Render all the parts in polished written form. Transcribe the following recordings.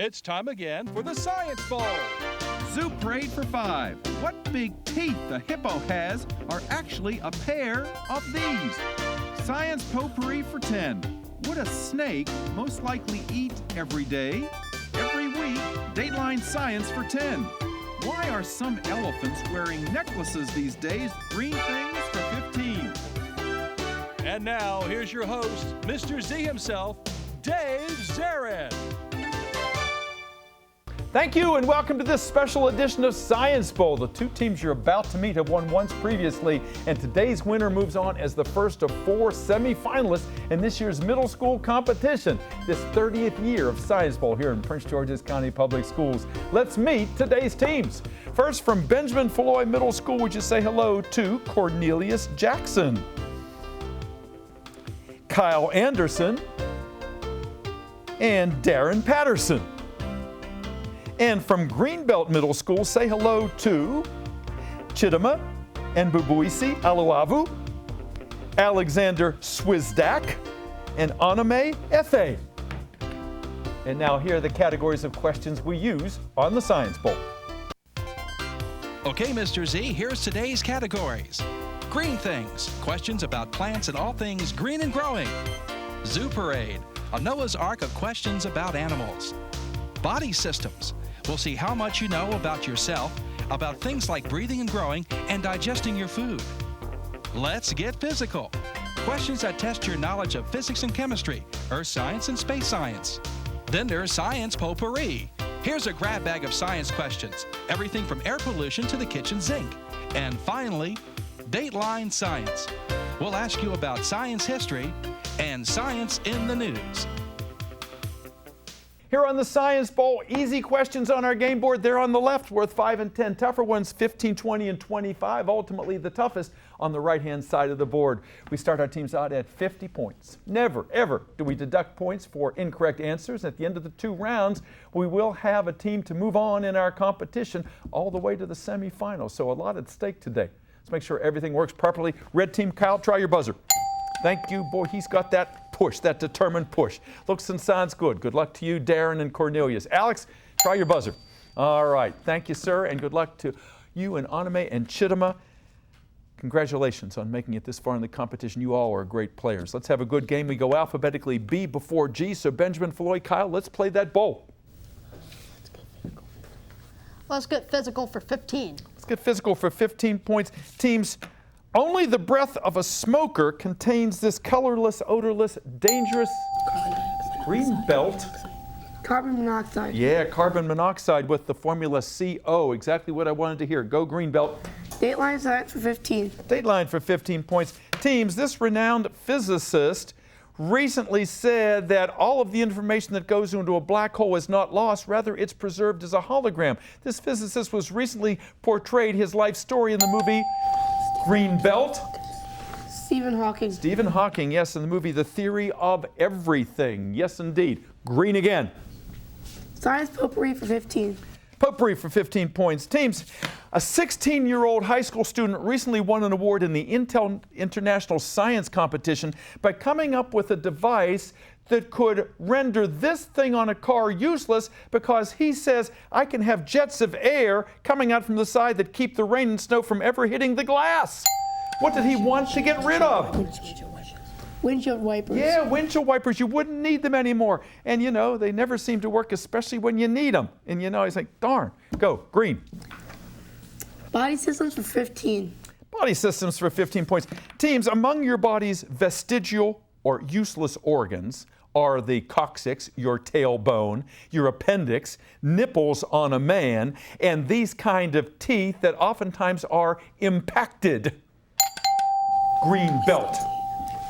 It's time again for the Science Bowl. Zoo Parade for 5. What big teeth a hippo has are actually a pair of these. Science Potpourri for 10. Would a snake most likely eat every day? Every week, Dateline Science for 10. Why are some elephants wearing necklaces these days? Green things for 15. And now, here's your host, Mr. Z himself, Dave Zarin. Thank you and welcome to this special edition of Science Bowl. The two teams you're about to meet have won once previously, and today's winner moves on as the first of 4 semifinalists in this year's middle school competition, this 30th year of Science Bowl here in Prince George's County Public Schools. Let's meet today's teams. First, from Benjamin Foulois Middle School, would you say hello to Cornelius Jackson, Kyle Anderson, and Darren Patterson. And from Greenbelt Middle School, say hello to Chidima and Bubuisi Aluavu, Alexander Swizdak, and Aname Efe. And now here are the categories of questions we use on the Science Bowl. Okay, Mr. Z, here's today's categories. Green things, questions about plants and all things green and growing. Zoo Parade, a Noah's Ark of questions about animals. Body systems, we'll see how much you know about yourself, about things like breathing and growing, and digesting your food. Let's get physical. Questions that test your knowledge of physics and chemistry, earth science and space science. Then there's Science Potpourri. Here's a grab bag of science questions, everything from air pollution to the kitchen sink. And finally, Dateline Science. We'll ask you about science history and science in the news. Here on the Science Bowl, easy questions on our game board. They're on the left, worth 5 and 10. Tougher ones, 15, 20, and 25. Ultimately, the toughest on the right-hand side of the board. We start our teams out at 50 points. Never, ever do we deduct points for incorrect answers. At the end of the 2 rounds, we will have a team to move on in our competition all the way to the semifinals. So a lot at stake today. Let's make sure everything works properly. Red team, Kyle, try your buzzer. Thank you. Boy, he's got that push, that determined push. Looks and sounds good. Good luck to you, Darren and Cornelius. Alex, try your buzzer. All right. Thank you, sir, and good luck to you and Aname and Chidima. Congratulations on making it this far in the competition. You all are great players. Let's have a good game. We go alphabetically B before G. So Benjamin, Floyd, Kyle, let's play that bowl. Let's get physical for 15. Let's get physical for 15 points. Teams, only the breath of a smoker contains this colorless, odorless, dangerous Greenbelt. Carbon monoxide. Yeah, carbon monoxide with the formula CO. Exactly what I wanted to hear. Go Greenbelt. Dateline Science for 15. Dateline for 15 points. Teams, this renowned physicist recently said that all of the information that goes into a black hole is not lost, rather it's preserved as a hologram. This physicist was recently portrayed his life story in the movie Greenbelt. Stephen Hawking. Stephen Hawking, yes, in the movie The Theory of Everything. Yes, indeed. Green again. Science Potpourri for 15. Potpourri for 15 points. Teams, a 16-year-old high school student recently won an award in the Intel International Science Competition by coming up with a device that could render this thing on a car useless because he says, I can have jets of air coming out from the side that keep the rain and snow from ever hitting the glass. What did he want to get rid of? Windshield wipers. Yeah, windshield wipers. You wouldn't need them anymore. And, you know, they never seem to work, especially when you need them. And, you know, he's like, darn. Go, green. Body systems for 15. Body systems for 15 points. Teams, among your body's vestigial or useless organs are the coccyx, your tailbone, your appendix, nipples on a man, and these kind of teeth that oftentimes are impacted. Greenbelt.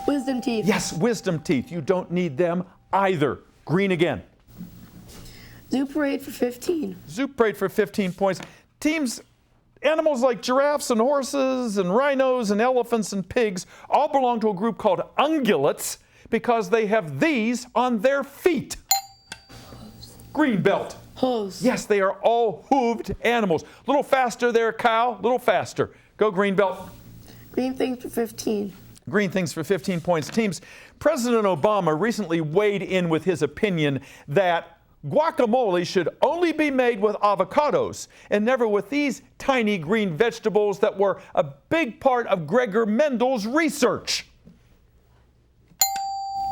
Wisdom teeth. Yes, wisdom teeth. You don't need them either. Green again. Zoo Parade for 15. Zoo Parade for 15 points. Teams, animals like giraffes and horses and rhinos and elephants and pigs all belong to a group called ungulates because they have these on their feet. Greenbelt. Hooves. Yes, they are all hooved animals. A little faster there, Kyle. A little faster. Go Greenbelt. Green things for 15. Green things for 15 points. Teams, President Obama recently weighed in with his opinion that Guacamole should only be made with avocados and never with these tiny green vegetables that were a big part of Gregor Mendel's research.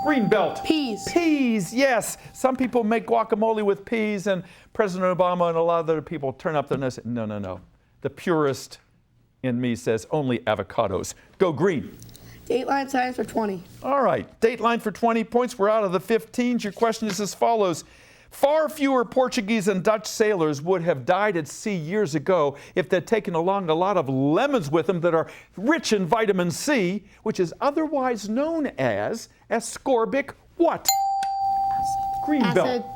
Greenbelt. Peas. Peas, yes. Some people make guacamole with peas, and President Obama and a lot of other people turn up their nose and say, no. The purist in me says only avocados. Go green. Dateline science for 20. All right, Dateline for 20 points. We're out of the 15s. Your question is as follows. Far fewer Portuguese and Dutch sailors would have died at sea years ago if they'd taken along a lot of lemons with them that are rich in vitamin C, which is otherwise known as ascorbic what? Greenbelt.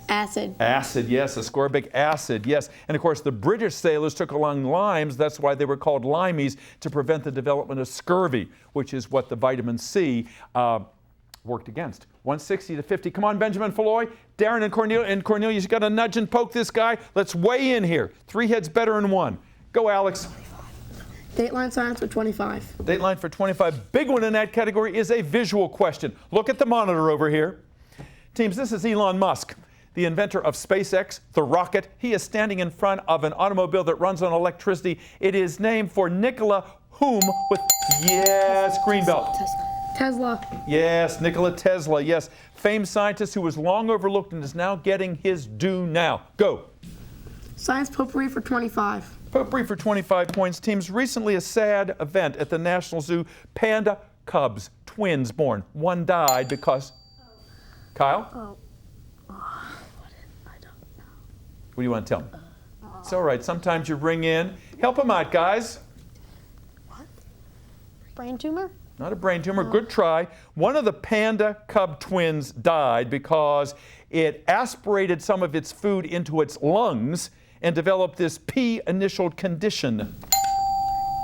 Acid. Acid, yes, ascorbic acid, yes. And of course, the British sailors took along limes. That's why they were called limeys, to prevent the development of scurvy, which is what the vitamin C worked against. 160 to 50. Come on, Benjamin Foulois. Darren and Cornelius, you got to nudge and poke this guy. Let's weigh in here. 3 heads better than 1. Go, Alex. Dateline science for 25. Dateline for 25. Big one in that category is a visual question. Look at the monitor over here. Teams, this is Elon Musk, the inventor of SpaceX, the rocket. He is standing in front of an automobile that runs on electricity. It is named for Nikola whom with, yes, Greenbelt. Tesla. Yes, Nikola Tesla, yes. Famed scientist who was long overlooked and is now getting his due now. Go. Science potpourri for 25. Potpourri for 25 points. Teams, recently a sad event at the National Zoo. Panda cubs, twins born. One died because... Kyle? I don't know. What do you want to tell me? It's all right. Sometimes you ring in. Help them out, guys. Brain tumor? Not a brain tumor. Good try. One of the panda cub twins died because it aspirated some of its food into its lungs and developed this P-initialed condition.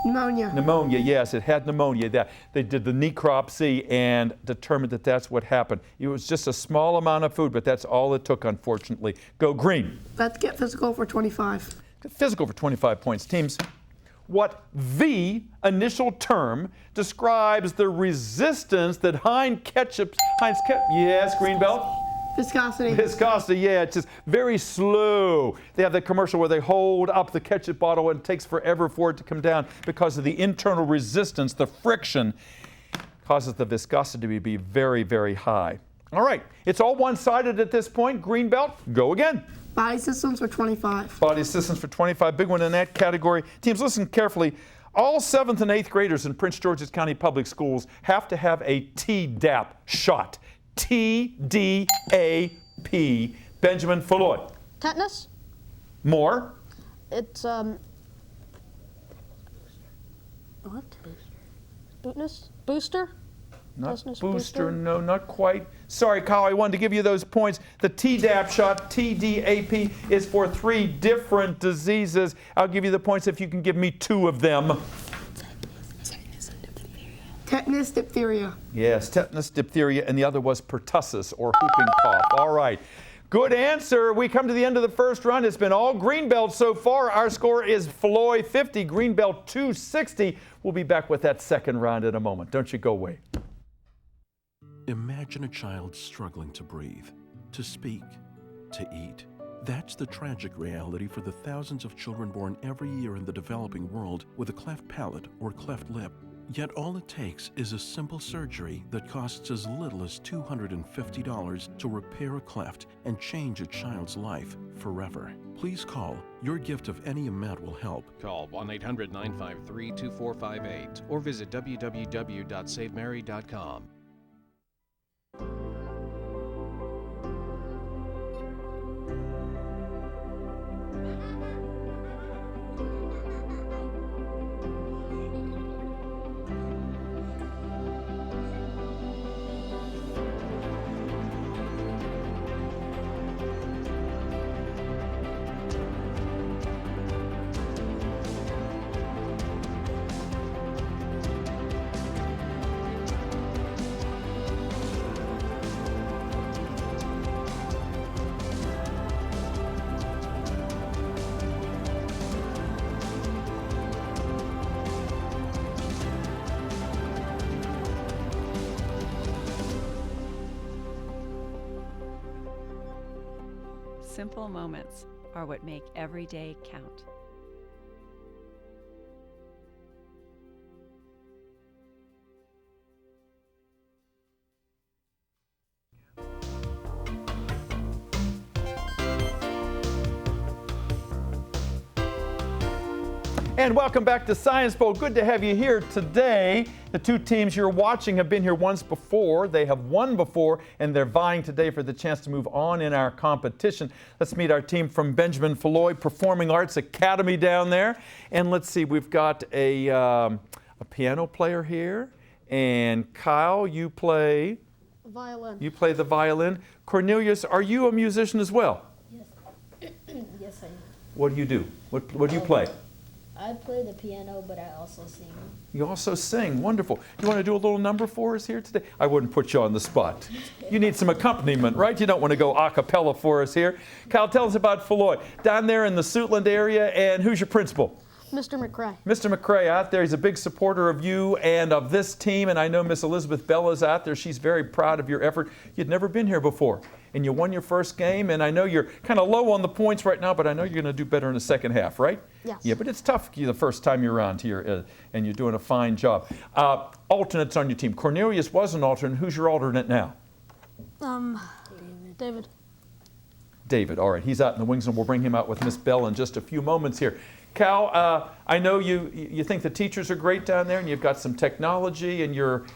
Pneumonia. Pneumonia, yes, it had pneumonia. They did the necropsy and determined that that's what happened. It was just a small amount of food, but that's all it took, unfortunately. Go green. Let's get physical for 25. Physical for 25 points. Teams, what V initial term describes the resistance that Heinz ketchup, yes, Greenbelt? Viscosity. Viscosity, yeah, it's just very slow. They have that commercial where they hold up the ketchup bottle and it takes forever for it to come down because of the internal resistance, the friction causes the viscosity to be very, very high. All right, it's all one-sided at this point. Greenbelt, go again. Body systems for 25. Body systems for 25, big one in that category. Teams, listen carefully. All 7th and 8th graders in Prince George's County Public Schools have to have a Tdap shot. Tdap. Benjamin Foulois. Tetanus? More? It's, what? Booster? Not Tetanus booster, no, not quite. Sorry, Kyle, I wanted to give you those points. The Tdap shot, Tdap, is for 3 different diseases. I'll give you the points if you can give me 2 of them. Tetanus, diphtheria. Yes, tetanus, diphtheria, and the other was pertussis, or whooping cough. All right. Good answer. We come to the end of the first round. It's been all Greenbelt so far. Our score is Foulois 50, Greenbelt 260. We'll be back with that second round in a moment. Don't you go away. Imagine a child struggling to breathe, to speak, to eat. That's the tragic reality for the thousands of children born every year in the developing world with a cleft palate or cleft lip. Yet all it takes is a simple surgery that costs as little as $250 to repair a cleft and change a child's life forever. Please call. Your gift of any amount will help. Call 1-800-953-2458 or visit www.savemary.com. simple moments are what make every day count. And welcome back to Science Bowl. Good to have you here today. The two teams you're watching have been here once before. They have won before, and they're vying today for the chance to move on in our competition. Let's meet our team from Benjamin Foulois Performing Arts Academy down there. And let's see, we've got a piano player here. And Kyle, you play? Violin. You play the violin. Cornelius, are you a musician as well? Yes. Yes, I am. What do you do? What do you play? I play the piano, but I also sing. You also sing. Wonderful. You want to do a little number for us here today? I wouldn't put you on the spot. You need some accompaniment, right? You don't want to go a cappella for us here. Kyle, tell us about Foulois. Down there in the Suitland area, and who's your principal? Mr. McCrae. Mr. McCrae out there, he's a big supporter of you and of this team, and I know Miss Elizabeth Bell is out there. She's very proud of your effort. You'd never been here before, and you won your first game, and I know you're kind of low on the points right now, but I know you're going to do better in the second half, right? Yes. Yeah, but it's tough the first time you're around here, and you're doing a fine job. Alternates on your team. Cornelius was an alternate. Who's your alternate now? David. David, all right. He's out in the wings, and we'll bring him out with Miss Bell in just a few moments here. Cal, I know you think the teachers are great down there, and you've got some technology, and you're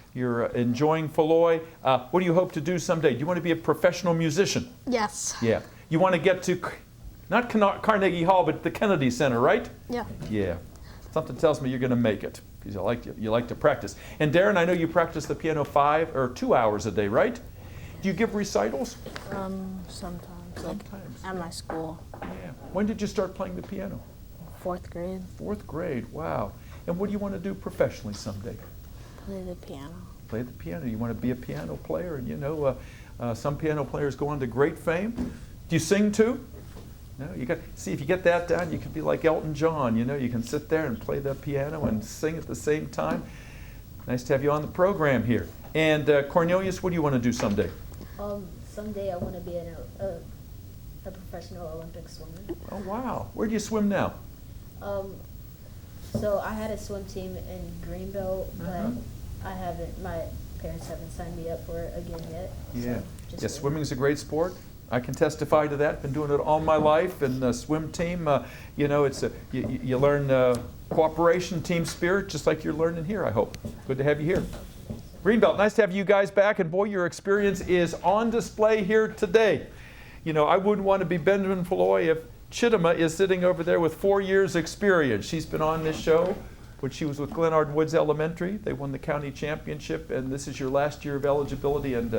enjoying Foulois. What do you hope to do someday? Do you want to be a professional musician? Yes. Yeah. You want to get to, not Carnegie Hall, but the Kennedy Center, right? Yeah. Yeah. Something tells me you're going to make it, because you like to practice. And Darren, I know you practice the piano 2 hours a day, right? Do you give recitals? Sometimes. Sometimes. At my school. Yeah. When did you start playing the piano? 4th grade. 4th grade, wow. And what do you want to do professionally someday? Play the piano. Play the piano. You want to be a piano player, and you know, some piano players go on to great fame. Do you sing too? No, you got see if you get that down, you could be like Elton John. You know, you can sit there and play the piano and sing at the same time. Nice to have you on the program here. And Cornelius, what do you want to do someday? Someday I want to be a professional Olympic swimmer. Oh wow, where do you swim now? So I had a swim team in Greenbelt, but my parents haven't signed me up for it again yet. Yeah. So Yeah, swimming's a great sport. I can testify to that. Been doing it all my life. And the swim team, you know, you learn cooperation, team spirit, just like you're learning here, I hope. Good to have you here. Greenbelt, nice to have you guys back. And boy, your experience is on display here today. You know, I wouldn't want to be Benjamin Foulois if Chittima is sitting over there with 4 years experience. She's been on this show when she was with Glenard Woods Elementary. They won the county championship, and this is your last year of eligibility, and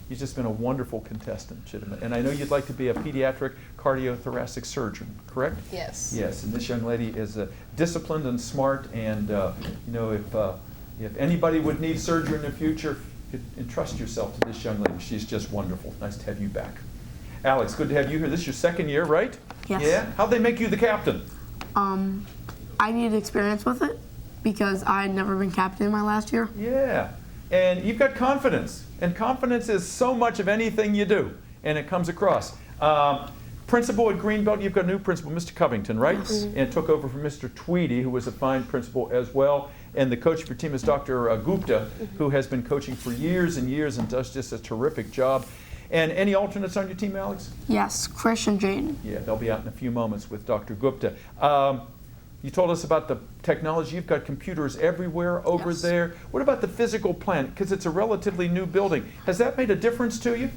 you've just been a wonderful contestant, Chittima. And I know you'd like to be a pediatric cardiothoracic surgeon, correct? Yes. Yes, and this young lady is disciplined and smart, and you know, if anybody would need surgery in the future, you could entrust yourself to this young lady. She's just wonderful. Nice to have you back. Alex, good to have you here. This is your 2nd year, right? Yes. Yeah? How'd they make you the captain? I needed experience with it because I had never been captain in my last year. Yeah. And you've got confidence. And confidence is so much of anything you do. And it comes across. Principal at Greenbelt, you've got a new principal, Mr. Covington, right? Yes. And took over from Mr. Tweedy, who was a fine principal as well. And the coach of your team is Dr. Gupta, who has been coaching for years and years and does just a terrific job. And any alternates on your team, Alex? Yes, Chris and Jaden. Yeah, they'll be out in a few moments with Dr. Gupta. You told us about the technology. You've got computers everywhere over there. What about the physical plant? Because it's a relatively new building. Has that made a difference to you?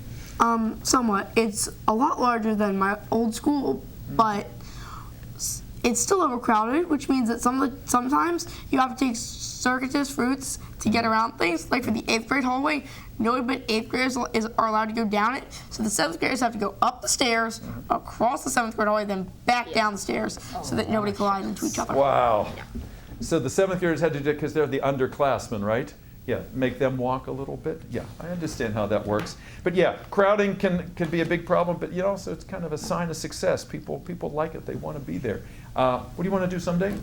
Somewhat. It's a lot larger than my old school, but it's still overcrowded, which means that sometimes you have to take circuitous routes to get around things. Like for the 8th grade hallway, nobody but 8th graders are allowed to go down it. So the 7th graders have to go up the stairs, across the 7th grade hallway, then back down the stairs so that nobody collides into each other. Wow. So the 7th graders had to do it because they're the underclassmen, right? Yeah, make them walk a little bit. Yeah, I understand how that works. But yeah, crowding can be a big problem, but you know, also it's kind of a sign of success. People like it, they want to be there. What do you want to do someday?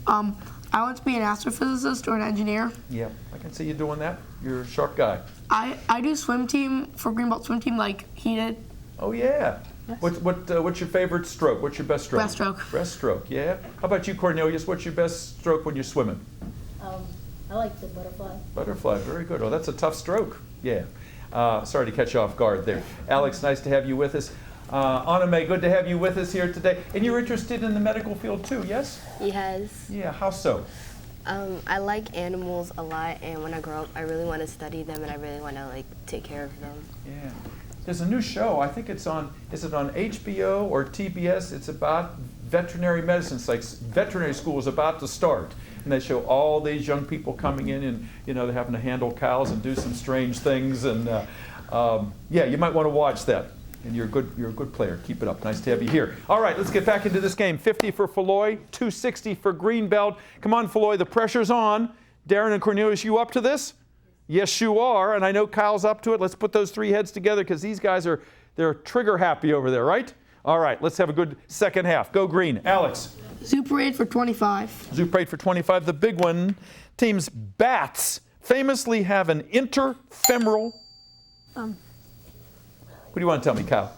I want to be an astrophysicist or an engineer. Yeah, I can see you doing that. You're a sharp guy. I do swim team for Greenbelt swim team like he did. Oh yeah. Yes. What's your favorite stroke? What's your best stroke? Breaststroke. Breaststroke, yeah. How about you, Cornelius? What's your best stroke when you're swimming? I like the butterfly. Butterfly, very good. Oh, that's a tough stroke. Yeah. Sorry to catch you off guard there. Alex, nice to have you with us. Anna Mae, good to have you with us here today. And you're interested in the medical field too, yes? Yes. Yeah, how so? I like animals a lot, and when I grow up, I really want to study them, and I really want to take care of them. Yeah. There's a new show, I think it's on, is it on HBO or TBS? It's about veterinary medicine. It's like veterinary school is about to start. And they show all these young people coming in and, they're having to handle cows and do some strange things. And yeah, you might want to watch that. And you're a good player. Keep it up. Nice to have you here. All right, let's get back into this game. 50 for Foulois, 260 for Greenbelt. Come on, Foulois, the pressure's on. Darren and Cornelius, you up to this? Yes, you are. And I know Kyle's up to it. Let's put those three heads together because these guys they're trigger happy over there, right? All right, let's have a good second half. Go green. Alex. Zoo parade for 25. Zoo parade for 25. The big one. Teams bats famously have an interfemoral. What do you want to tell me, Kyle?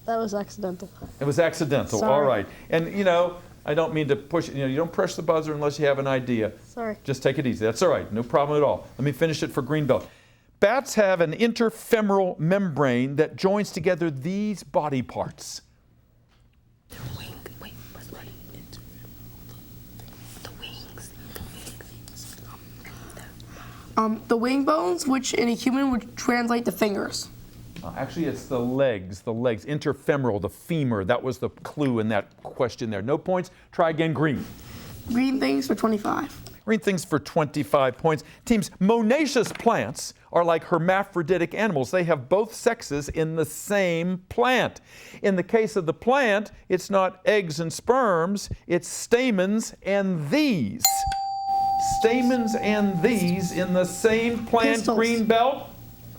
That was accidental. It was accidental. Sorry. All right. And, I don't mean to push it. You don't press the buzzer unless you have an idea. Sorry. Just take it easy. That's all right. No problem at all. Let me finish it for Greenbelt. Bats have an interfemoral membrane that joins together these body parts. The wing bones, which in a human would translate to fingers. Actually, it's the legs, interfemoral, the femur. That was the clue in that question there. No points. Try again, green. Green things for 25. Green things for 25 points. Teams, monoecious plants are like hermaphroditic animals. They have both sexes in the same plant. In the case of the plant, it's not eggs and sperms, it's stamens and these. Stamens and these in the same plant, Pistils. Greenbelt.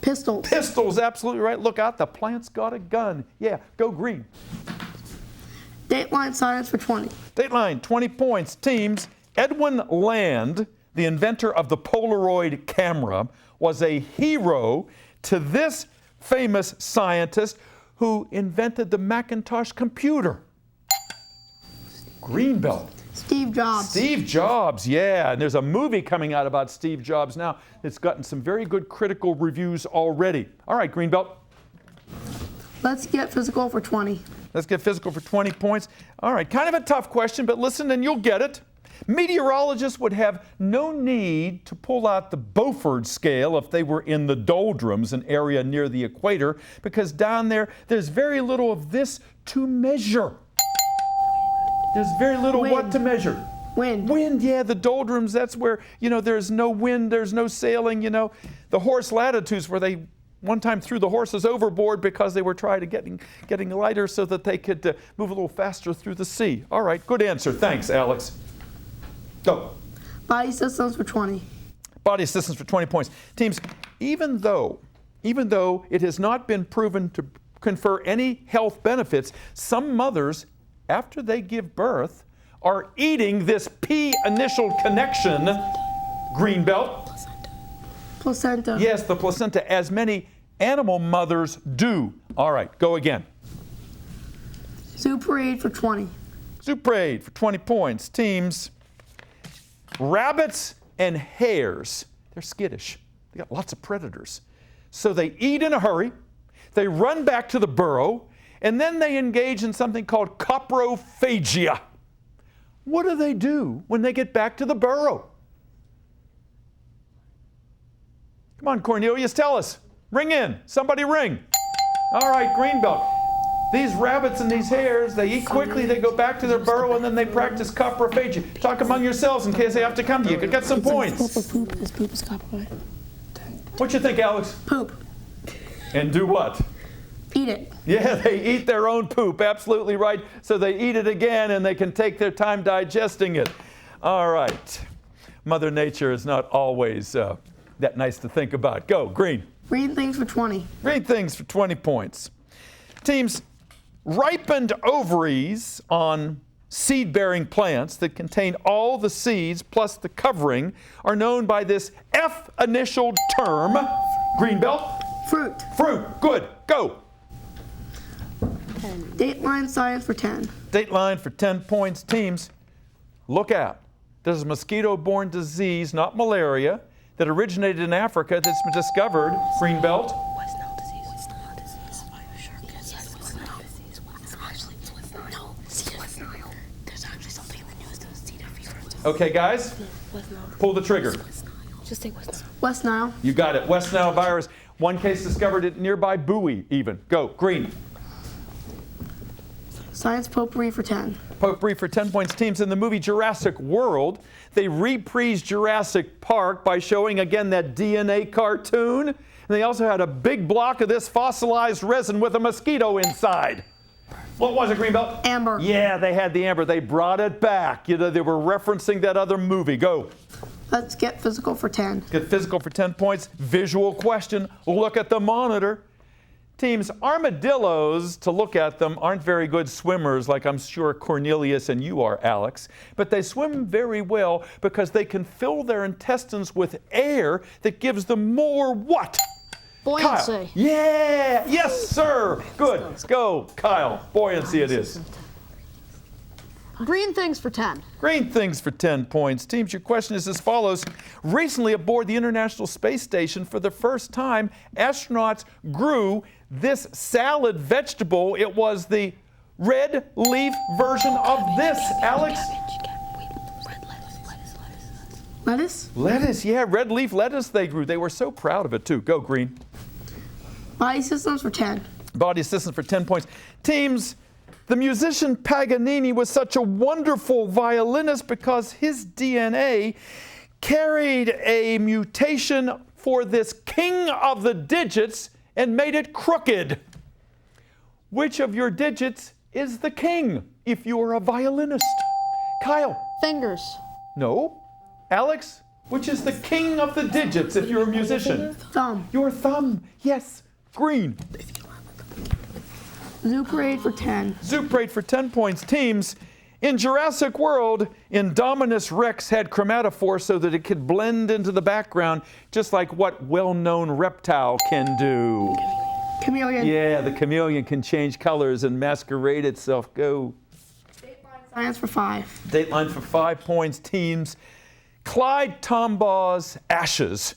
Pistols. Pistils, absolutely right. Look out, the plant's got a gun. Yeah, go green. Dateline science for 20. Dateline, 20 points. Teams, Edwin Land, the inventor of the Polaroid camera, was a hero to this famous scientist who invented the Macintosh computer. Greenbelt. Steve Jobs. Steve Jobs, yeah. And there's a movie coming out about Steve Jobs now. It's gotten some very good critical reviews already. All right, Greenbelt. Let's get physical for 20. Let's get physical for 20 points. All right, kind of a tough question, but listen and you'll get it. Meteorologists would have no need to pull out the Beaufort scale if they were in the doldrums, an area near the equator, because down there, there's very little of this to measure. There's very little Wind. what to measure? Wind. Wind, yeah, the doldrums, that's where, there's no wind, there's no sailing, The horse latitudes where they one time threw the horses overboard because they were trying to getting lighter so that they could move a little faster through the sea. All right, good answer. Thanks, Alex. Go. Body systems for 20. Body systems for 20 points. Teams, even though it has not been proven to confer any health benefits, some mothers, after they give birth, are eating this P initial connection, Greenbelt. Placenta. Yes, the placenta, as many animal mothers do. All right, go again. Zoo parade for 20. Zoo parade for 20 points. Teams, rabbits and hares, they're skittish. They got lots of predators. So they eat in a hurry, they run back to the burrow, and then they engage in something called coprophagia. What do they do when they get back to the burrow? Come on, Cornelius, tell us. Ring in. Somebody ring. All right, Greenbelt. These rabbits and these hares, they eat quickly, they go back to their burrow, and then they practice coprophagia. Talk among yourselves in case they have to come to you. Could get some points. Poop is coprophagia. What you think, Alex? Poop. And do what? Eat it. Yeah, they eat their own poop. Absolutely right. So they eat it again, and they can take their time digesting it. All right. Mother Nature is not always that nice to think about. Go, green. Green things for 20. Green things for 20 points. Teams, ripened ovaries on seed-bearing plants that contain all the seeds plus the covering are known by this F-initialed term. Greenbelt. Fruit. Fruit. Good. Go. Dateline science for 10. Dateline for 10 points. Teams, look out. There's a mosquito-borne disease, not malaria, that originated in Africa that's been discovered, Greenbelt. West Nile disease. West Nile disease. Are you sure? Yes, West Nile disease. It's actually West Nile. No, it's West Nile. There's actually something in the news that was Zeta fever. Okay, guys, West Nile. pull the trigger. Just say West Nile. West Nile. You got it. West Nile virus. One case discovered at nearby Bowie, even. Go, Green. Science potpourri for 10. Potpourri for 10 points. Teams, in the movie Jurassic World, they reprised Jurassic Park by showing again that DNA cartoon. And they also had a big block of this fossilized resin with a mosquito inside. What was it, Greenbelt? Amber. Yeah, they had the amber. They brought it back. You know, they were referencing that other movie. Go. Let's get physical for 10. Get physical for 10 points. Visual question. Look at the monitor. Teams, armadillos, to look at them, aren't very good swimmers like I'm sure Cornelius and you are, Alex. But they swim very well because they can fill their intestines with air that gives them more what? Buoyancy. Kyle. Yeah! Yes, sir! Good. Go, Kyle. Buoyancy it is. Green things for 10. Green things for 10 points. Teams, your question is as follows. Recently aboard the International Space Station, for the first time, astronauts grew this salad vegetable. It was the red leaf version of this, Alex. Lettuce? Lettuce, yeah, red leaf lettuce they grew. They were so proud of it, too. Go, Green. Body systems for 10. Body systems for 10 points. Teams, the musician Paganini was such a wonderful violinist because his DNA carried a mutation for this king of the digits and made it crooked. Which of your digits is the king if you are a violinist? Kyle. Fingers. No. Alex, which is the king of the digits if you're a musician? Thumb. Your thumb. Yes. Green. Zoo parade for 10. Zoo parade for 10 points. Teams, in Jurassic World, Indominus Rex had chromatophore so that it could blend into the background, just like what well-known reptile can do. Chameleon. Yeah, the chameleon can change colors and masquerade itself. Go. Dateline science for 5. Dateline for 5 points. Teams, Clyde Tombaugh's ashes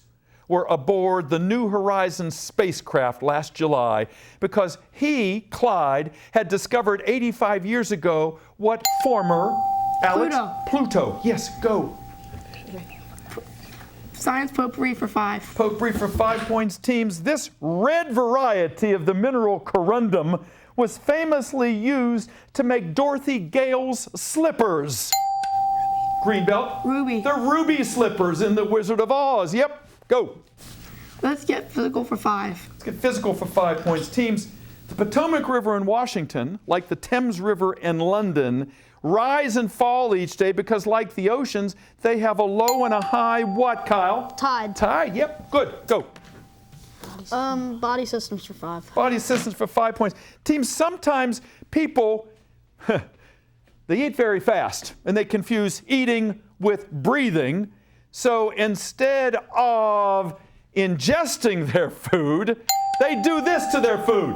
were aboard the New Horizons spacecraft last July because he, Clyde, had discovered 85 years ago what former Alex? Pluto. Yes, go. Science potpourri for 5. Potpourri for 5 points. Teams, this red variety of the mineral corundum was famously used to make Dorothy Gale's slippers. Greenbelt. Ruby. The ruby slippers in The Wizard of Oz. Yep. Go. Let's get physical for 5. Let's get physical for 5 points. Teams, the Potomac River in Washington, like the Thames River in London, rise and fall each day because, like the oceans, they have a low and a high what, Kyle? Tide. Tide, yep. Good. Go. Body systems for 5. Body systems for 5 points. Teams, sometimes people, they eat very fast, and they confuse eating with breathing. So instead of ingesting their food, they do this to their food.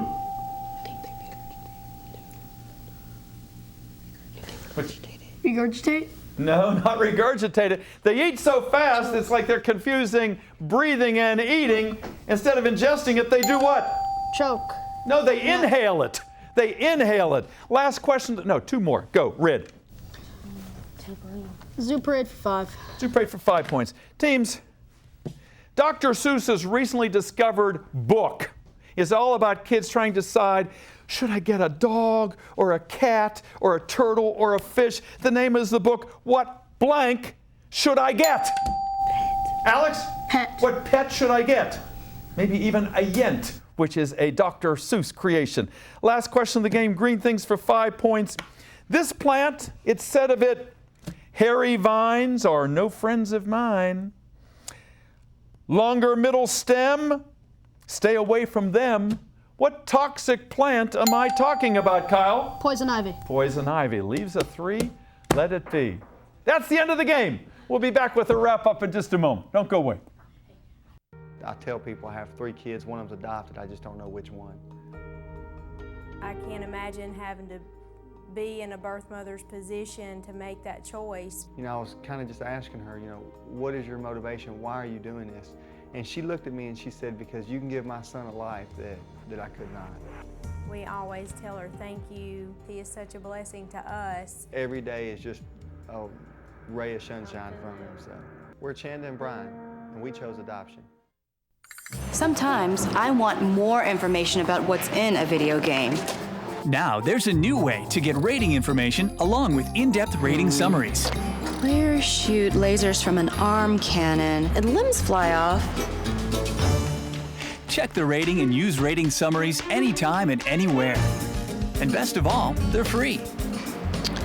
Regurgitate? No, not regurgitate it. They eat so fast, it's like they're confusing breathing and eating. Instead of ingesting it, they do what? Choke. No, they inhale it. They inhale it. Last question. No, 2 more. Go, Red. Zoo parade for 5. Zoo parade for 5 points. Teams, Dr. Seuss's recently discovered book is all about kids trying to decide, should I get a dog or a cat or a turtle or a fish? The name is the book, What Blank Should I Get? Pet. Alex? Pet. What pet should I get? Maybe even a yent, which is a Dr. Seuss creation. Last question of the game, green things for 5 points. This plant, it's said of it, hairy vines are no friends of mine. Longer middle stem, stay away from them. What toxic plant am I talking about, Kyle? Poison ivy. Poison ivy. Leaves a 3, let it be. That's the end of the game. We'll be back with a wrap-up in just a moment. Don't go away. I tell people I have 3 kids. One of them's adopted. I just don't know which one. I can't imagine having to be in a birth mother's position to make that choice. You know, I was kind of just asking her, you know, what is your motivation? Why are you doing this? And she looked at me and she said, because you can give my son a life that I could not. We always tell her, thank you. He is such a blessing to us. Every day is just a ray of sunshine from him. So we're Chanda and Brian, and we chose adoption. Sometimes I want more information about what's in a video game. Now there's a new way to get rating information along with in-depth rating summaries. Players shoot lasers from an arm cannon and limbs fly off. Check the rating and use rating summaries anytime and anywhere. And best of all, they're free.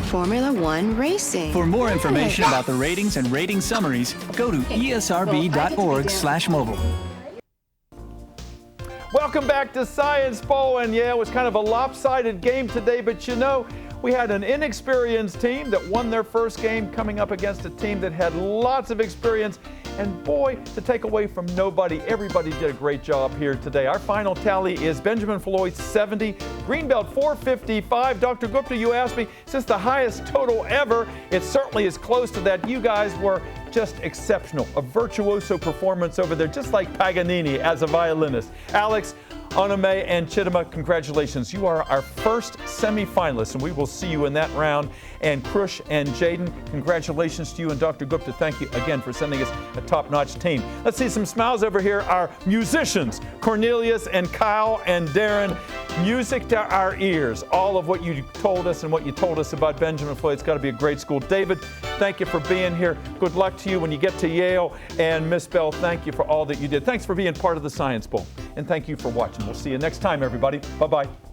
Formula One Racing. For more information about the ratings and rating summaries, go to esrb.org/mobile. Welcome back to Science Bowl, and yeah, it was kind of a lopsided game today, but you know, we had an inexperienced team that won their first game coming up against a team that had lots of experience, and boy, to take away from nobody, everybody did a great job here today. Our final tally is Benjamin Foulois 70, Greenbelt 455. Dr. Gupta, you asked me, since the highest total ever, it certainly is close to that. You guys were just exceptional. A virtuoso performance over there, just like Paganini as a violinist. Alex, Onome, and Chittima, congratulations. You are our first semifinalists, and we will see you in that round. And Krush and Jaden, congratulations to you. And Dr. Gupta, thank you again for sending us a top-notch team. Let's see some smiles over here. Our musicians, Cornelius and Kyle and Darren. Music to our ears. All of what you told us and what you told us about Benjamin Foulois. It's got to be a great school. David, thank you for being here. Good luck to you when you get to Yale. And Miss Bell, thank you for all that you did. Thanks for being part of the Science Bowl. And thank you for watching. We'll see you next time, everybody. Bye-bye.